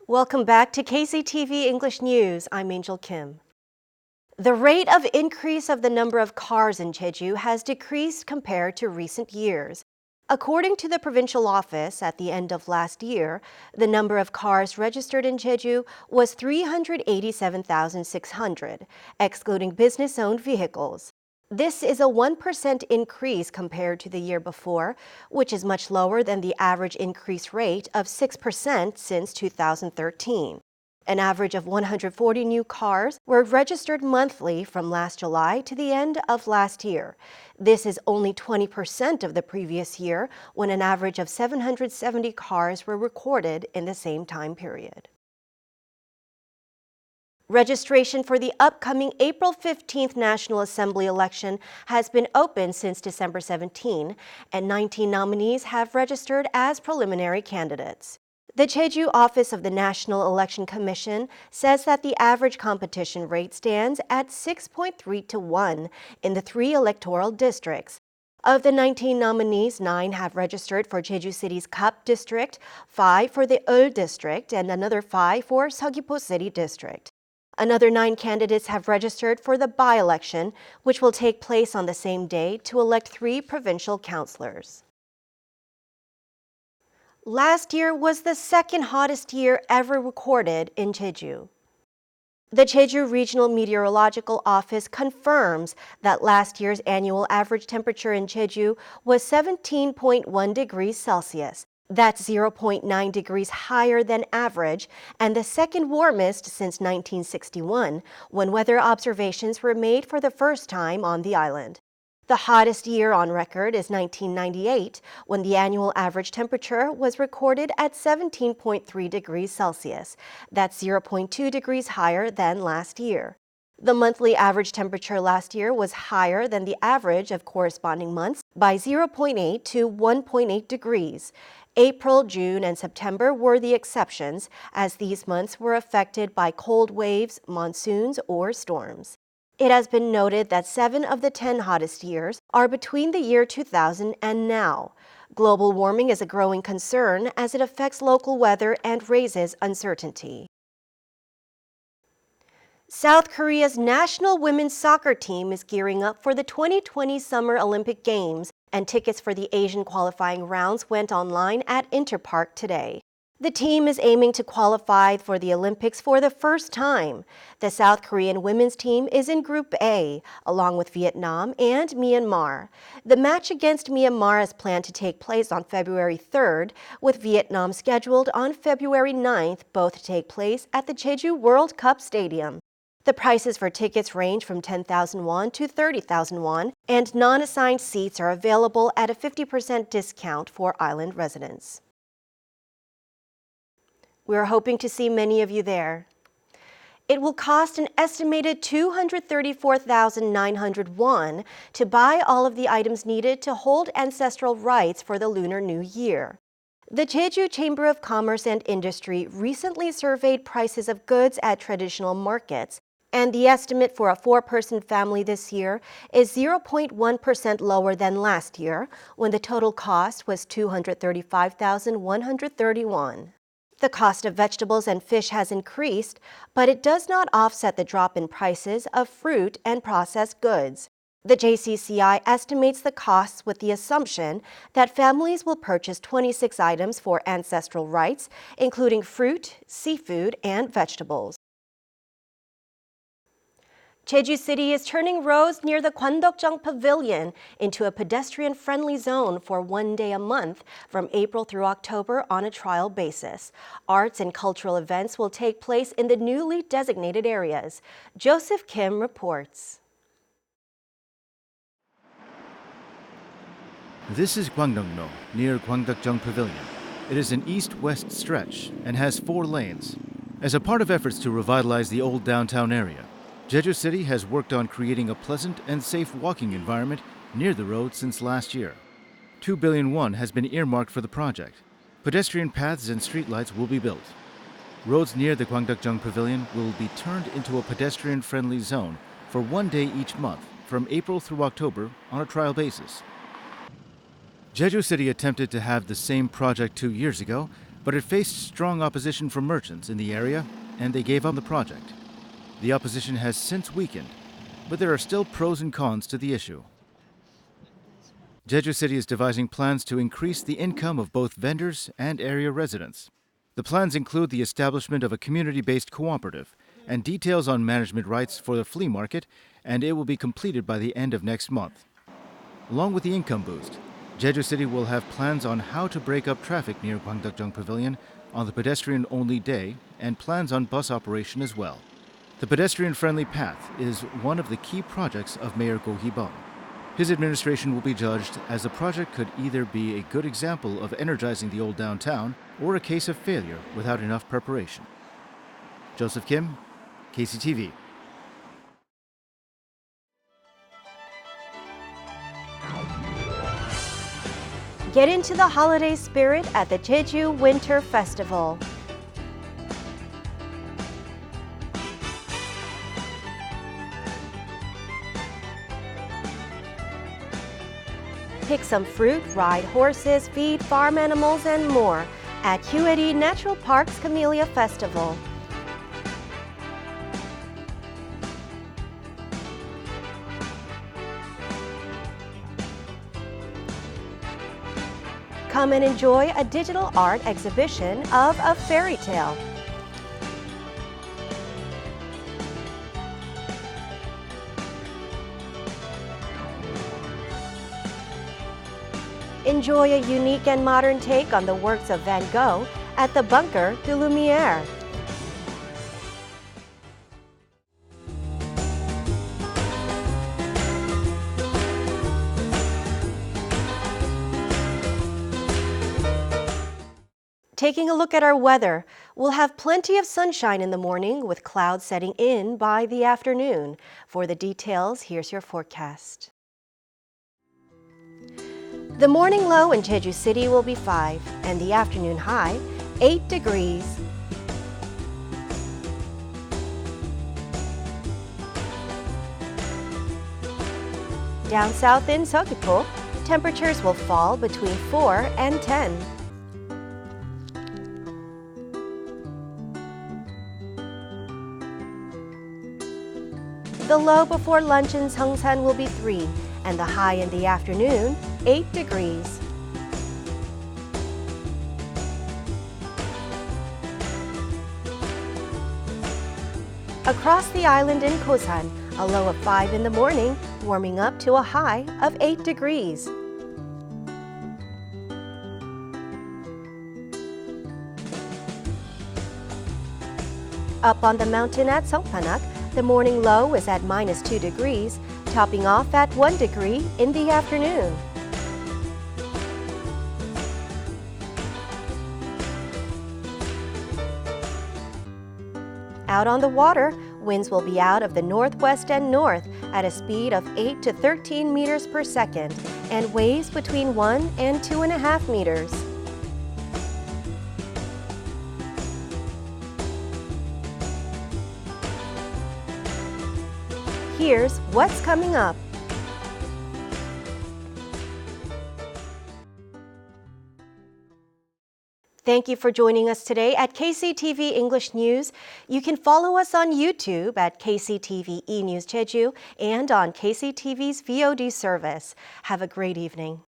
Welcome back to KCTV English News. I'm Angel Kim. The rate of increase of the number of cars in Jeju has decreased compared to recent years. According to the provincial office, at the end of last year, the number of cars registered in Jeju was 387,600, excluding business-owned vehicles. This is a 1% increase compared to the year before, which is much lower than the average increase rate of 6% since 2013. An average of 140 new cars were registered monthly from last July to the end of last year. This is only 20% of the previous year, when an average of 770 cars were recorded in the same time period. Registration for the upcoming April 15th National Assembly election has been open since December 17, and 19 nominees have registered as preliminary candidates. The Jeju office of the National Election Commission says that the average competition rate stands at 6.3 to 1 in the 3 electoral districts. Of the 19 nominees, 9 have registered for Jeju City's Kap district, 5 for the Eul district, and another 5 for Seogwipo City district. Another 9 candidates have registered for the by-election, which will take place on the same day to elect 3 provincial councillors. Last year was the second hottest year ever recorded in Jeju. The Jeju Regional Meteorological Office confirms that last year's annual average temperature in Jeju was 17.1 degrees Celsius. That's 0.9 degrees higher than average and the second warmest since 1961, when weather observations were made for the first time on the island. The hottest year on record is 1998, when the annual average temperature was recorded at 17.3 degrees Celsius. That's 0.2 degrees higher than last year. The monthly average temperature last year was higher than the average of corresponding months by 0.8 to 1.8 degrees. April, June, and September were the exceptions, as these months were affected by cold waves, monsoons, or storms. It has been noted that 7 of the 10 hottest years are between the year 2000 and now. Global warming is a growing concern as it affects local weather and raises uncertainty. South Korea's national women's soccer team is gearing up for the 2020 Summer Olympic Games, and tickets for the Asian qualifying rounds went online at Interpark today. The team is aiming to qualify for the Olympics for the first time. The South Korean women's team is in Group A, along with Vietnam and Myanmar. The match against Myanmar is planned to take place on February 3rd, with Vietnam scheduled on February 9th, both to take place at the Jeju World Cup Stadium. The prices for tickets range from 10,000 won to 30,000 won, and non-assigned seats are available at a 50% discount for island residents. We're hoping to see many of you there. It will cost an estimated 234,900 won to buy all of the items needed to hold ancestral rites for the Lunar New Year. The Jeju Chamber of Commerce and Industry recently surveyed prices of goods at traditional markets, and the estimate for a 4-person family this year is 0.1% lower than last year, when the total cost was 235,130 won. The cost of vegetables and fish has increased, but it does not offset the drop in prices of fruit and processed goods. The JCCI estimates the costs with the assumption that families will purchase 26 items for ancestral rites, including fruit, seafood, and vegetables. Jeju City is turning roads near the Gwangdeokjeong Pavilion into a pedestrian-friendly zone for 1 day a month from April through October on a trial basis. Arts and cultural events will take place in the newly designated areas. Joseph Kim reports. This is Gwangdeokno, near Gwangdeokjeong Pavilion. It is an east-west stretch and has 4 lanes. As a part of efforts to revitalize the old downtown area, Jeju City has worked on creating a pleasant and safe walking environment near the road since last year. 2 billion won has been earmarked for the project. Pedestrian paths and streetlights will be built. Roads near the Gwangdeokjeong Pavilion will be turned into a pedestrian-friendly zone for 1 day each month from April through October on a trial basis. Jeju City attempted to have the same project 2 years ago, but it faced strong opposition from merchants in the area, and they gave up the project. The opposition has since weakened, but there are still pros and cons to the issue. Jeju City is devising plans to increase the income of both vendors and area residents. The plans include the establishment of a community-based cooperative and details on management rights for the flea market, and it will be completed by the end of next month. Along with the income boost, Jeju City will have plans on how to break up traffic near Gwangdeokjeong Pavilion on the pedestrian-only day and plans on bus operation as well. The pedestrian-friendly path is one of the key projects of Mayor Go Hee-bum. His administration will be judged as the project could either be a good example of energizing the old downtown or a case of failure without enough preparation. Joseph Kim, KCTV. Get into the holiday spirit at the Jeju Winter Festival. Pick some fruit, ride horses, feed farm animals, and more at Huedi Natural Park's Camellia Festival. Come and enjoy a digital art exhibition of a fairy tale. Enjoy a unique and modern take on the works of Van Gogh at the Bunker de Lumière. Taking a look at our weather, we'll have plenty of sunshine in the morning with clouds setting in by the afternoon. For the details, here's your forecast. The morning low in Jeju City will be 5 and the afternoon high 8 degrees. Down south in Seogwipo, temperatures will fall between 4 and 10. The low before lunch in Seongsan will be 3 and the high in the afternoon 8 degrees. Across the island in Kosan, a low of 5 in the morning, warming up to a high of 8 degrees. Up on the mountain at Songpanak, the morning low is at -2 degrees, topping off at 1 degree in the afternoon. Out on the water, winds will be out of the northwest and north at a speed of 8 to 13 meters per second and waves between 1 and 2.5 meters. Here's what's coming up. Thank you for joining us today at KCTV English News. You can follow us on YouTube at KCTV E! News Jeju and on KCTV's VOD service. Have a great evening.